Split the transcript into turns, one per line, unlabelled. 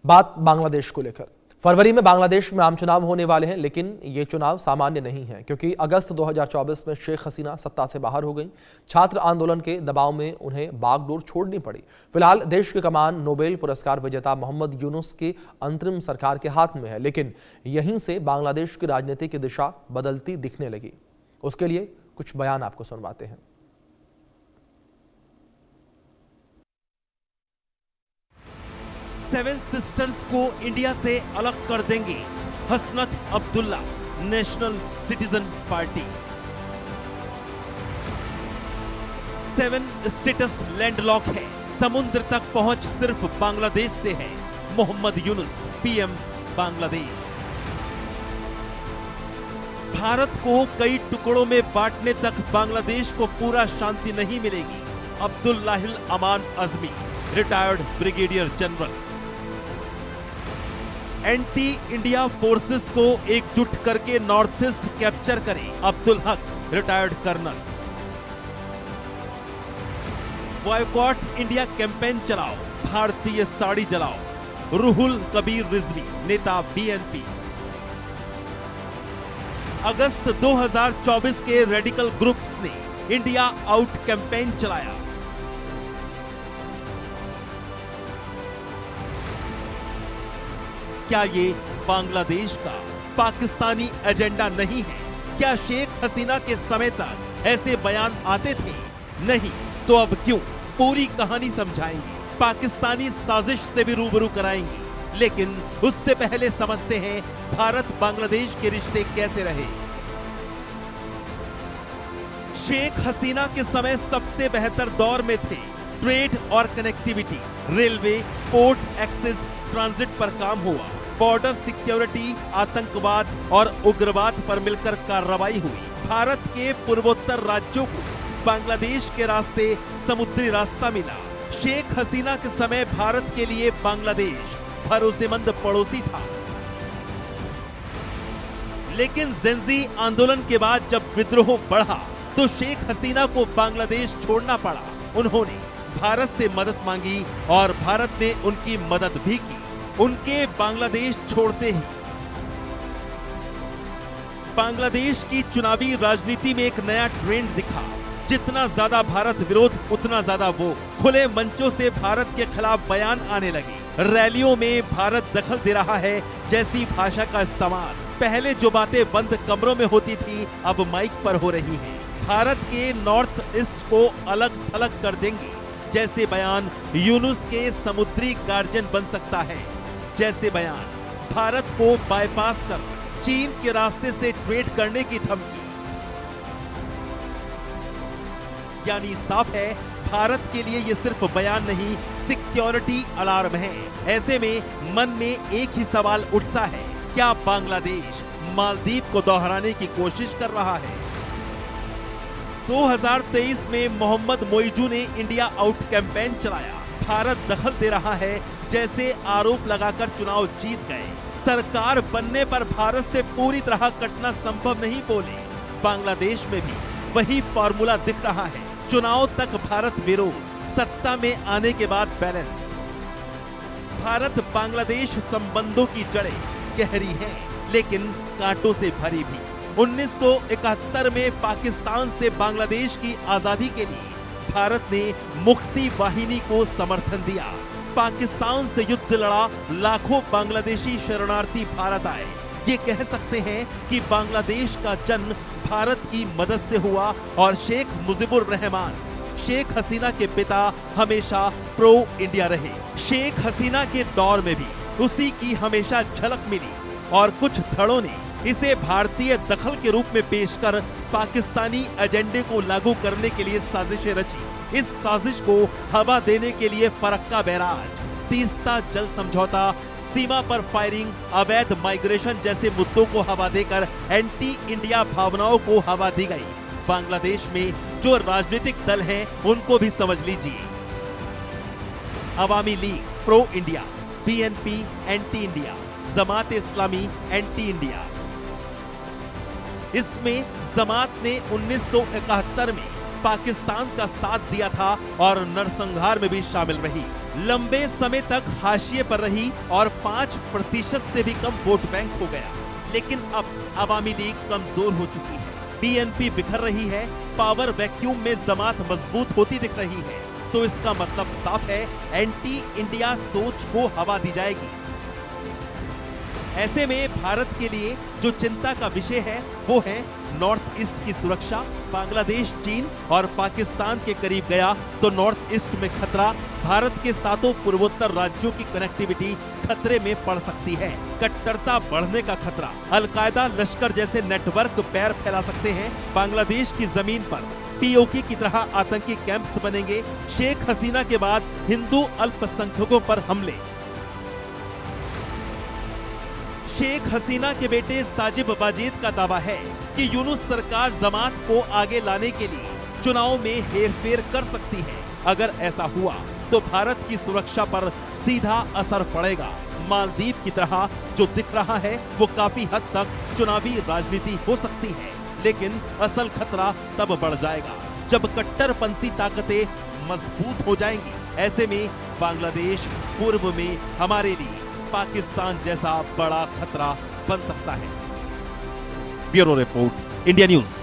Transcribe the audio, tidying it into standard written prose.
बात बांग्लादेश को लेकर। फरवरी में बांग्लादेश में आम चुनाव होने वाले हैं, लेकिन ये चुनाव सामान्य नहीं है क्योंकि अगस्त 2024 में शेख हसीना सत्ता से बाहर हो गई। छात्र आंदोलन के दबाव में उन्हें बागडोर छोड़नी पड़ी। फिलहाल देश की कमान नोबेल पुरस्कार विजेता मोहम्मद यूनुस की अंतरिम सरकार के हाथ में है, लेकिन यहीं से बांग्लादेश की राजनीति की दिशा बदलती दिखने लगी। उसके लिए कुछ बयान आपको सुनवाते हैं।
सेवन सिस्टर्स को इंडिया से अलग कर देंगे Hasnat Abdullah, National Citizen Party. 7 states landlock है, समुद्र तक पहुंच सिर्फ बांग्लादेश से है। मोहम्मद यूनुस पीएम बांग्लादेश। भारत को कई टुकड़ों में बांटने तक बांग्लादेश को पूरा शांति नहीं मिलेगी। Abdullahil Aman Azmi, retired brigadier general. Anti India forces को एकजुट करके नॉर्थ ईस्ट कैप्चर करें Abdul Haq, retired colonel. Boycott India campaign चलाओ, भारतीय साड़ी जलाओ, रुहुल कबीर रिजवी, नेता बीएनपी। अगस्त 2024 के रेडिकल ग्रुप्स ने इंडिया आउट कैंपेन चलाया। क्या ये बांग्लादेश का पाकिस्तानी एजेंडा नहीं है? क्या शेख हसीना के समय तक ऐसे बयान आते थे? नहीं तो अब क्यों? पूरी कहानी समझाएंगे, पाकिस्तानी साजिश से भी रूबरू कराएंगे। लेकिन उससे पहले समझते हैं भारत बांग्लादेश के रिश्ते कैसे रहे। शेख हसीना के समय सबसे बेहतर दौर में थे। ट्रेड और connectivity, railway, port access, transit पर काम हुआ। बॉर्डर सिक्योरिटी, आतंकवाद और उग्रवाद पर मिलकर कार्रवाई हुई। भारत के पूर्वोत्तर राज्यों को बांग्लादेश के रास्ते समुद्री रास्ता मिला। शेख हसीना के समय भारत के लिए बांग्लादेश भरोसेमंद पड़ोसी था। लेकिन जेंजी आंदोलन के बाद जब विद्रोह बढ़ा तो शेख हसीना को बांग्लादेश छोड़ना पड़ा। उन्होंने भारत से मदद मांगी और भारत ने उनकी मदद भी की। उनके बांग्लादेश छोड़ते ही बांग्लादेश की चुनावी राजनीति में एक नया ट्रेंड दिखा। जितना ज्यादा भारत विरोध, उतना ज्यादा वो खुले मंचों से भारत के खिलाफ बयान आने लगे। रैलियों में भारत दखल दे रहा है जैसी भाषा का इस्तेमाल पहले जो बातें बंद कमरों में होती थी अब माइक पर हो रही हैं। भारत के नॉर्थ ईस्ट को अलग थलग कर देंगे जैसे बयान यूनुस के समुद्री गार्जियन बन सकता है। जैसे बयान भारत को बाईपास कर चीन के रास्ते से ट्रेड करने की धमकी। यानी साफ है भारत के लिए ये सिर्फ बयान नहीं, सिक्योरिटी अलार्म है। ऐसे में मन में एक ही सवाल उठता है, क्या बांग्लादेश मालदीव को दोहराने की कोशिश कर रहा है? 2023 में मोहम्मद मोइजू ने इंडिया आउट कैंपेन चलाया। भारत दखल दे रहा है जैसे आरोप लगाकर चुनाव जीत गए। सरकार बनने पर भारत से पूरी तरह कटना संभव नहीं बोले। बांग्लादेश में भी वही फॉर्मूला दिख रहा है। चुनाव तक भारत विरोध, सत्ता में आने के बाद बैलेंस। भारत बांग्लादेश संबंधों की जड़ें गहरी हैं, लेकिन कांटों से भरी भी। 1971 में पाकिस्तान से बांग्लादेश की आजादी के लिए भारत ने मुक्ति वाहिनी को समर्थन दिया। पाकिस्तान से युद्ध लड़ा, लाखों बांग्लादेशी शरणार्थी भारत आए। ये कह सकते हैं कि बांग्लादेश का जन्म भारत की मदद से हुआ और शेख मुजीबुर रहमान, शेख हसीना के पिता, हमेशा प्रो इंडिया रहे। शेख हसीना के दौर में भी उसी की हमेशा झलक मिली और कुछ धड़ों ने इसे भारतीय दखल के रूप में पेश कर पाकिस्तानी एजेंडे को लागू करने के लिए साजिशें रची। इस साजिश को हवा देने के लिए फरक्का बैराज, तीस्ता जल समझौता, सीमा पर फायरिंग, अवैध माइग्रेशन जैसे मुद्दों को हवा देकर एंटी इंडिया भावनाओं को हवा दी गई। बांग्लादेश में जो राजनीतिक दल हैं उनको भी समझ लीजिए। Awami League pro India, BNP anti India, Jamaat Islami anti India. इसमें जमात ने 1971 में पाकिस्तान का साथ दिया था और नरसंहार में भी शामिल रही। लंबे समय तक हाशिए पर रही और 5% से भी कम वोट बैंक हो गया। लेकिन अब अवामी लीग कमजोर हो चुकी है, बीएनपी बिखर रही है, पावर वैक्यूम में जमात मजबूत होती दिख रही है। तो इसका मतलब साफ है, एंटी इंडिया सोच को हवा दी जाएगी। ऐसे में भारत के लिए जो चिंता का विषय है वो है नॉर्थ ईस्ट की सुरक्षा। बांग्लादेश, चीन और पाकिस्तान के करीब गया तो नॉर्थ ईस्ट में खतरा। भारत के 7 पूर्वोत्तर राज्यों की कनेक्टिविटी खतरे में पड़ सकती है। कट्टरता बढ़ने का खतरा, अलकायदा, लश्कर जैसे नेटवर्क पैर फैला सकते हैं। बांग्लादेश की जमीन पर पीओके की तरह आतंकी कैंप्स बनेंगे। शेख हसीना के बाद हिंदू अल्पसंख्यकों पर हमले। शेख हसीना के बेटे साजिब वाजिद का दावा है कि यूनुस सरकार जमात को आगे लाने के लिए चुनाव में हेरफेर कर सकती है। अगर ऐसा हुआ तो भारत की सुरक्षा पर सीधा असर पड़ेगा। मालदीव की तरह जो दिख रहा है वो काफी हद तक चुनावी राजनीति हो सकती है, लेकिन असल खतरा तब बढ़ जाएगा जब कट्टरपंथी ताकतें मजबूत हो जाएंगी। ऐसे में बांग्लादेश पूर्व में हमारे लिए पाकिस्तान जैसा बड़ा खतरा बन सकता है। Bureau report, India news.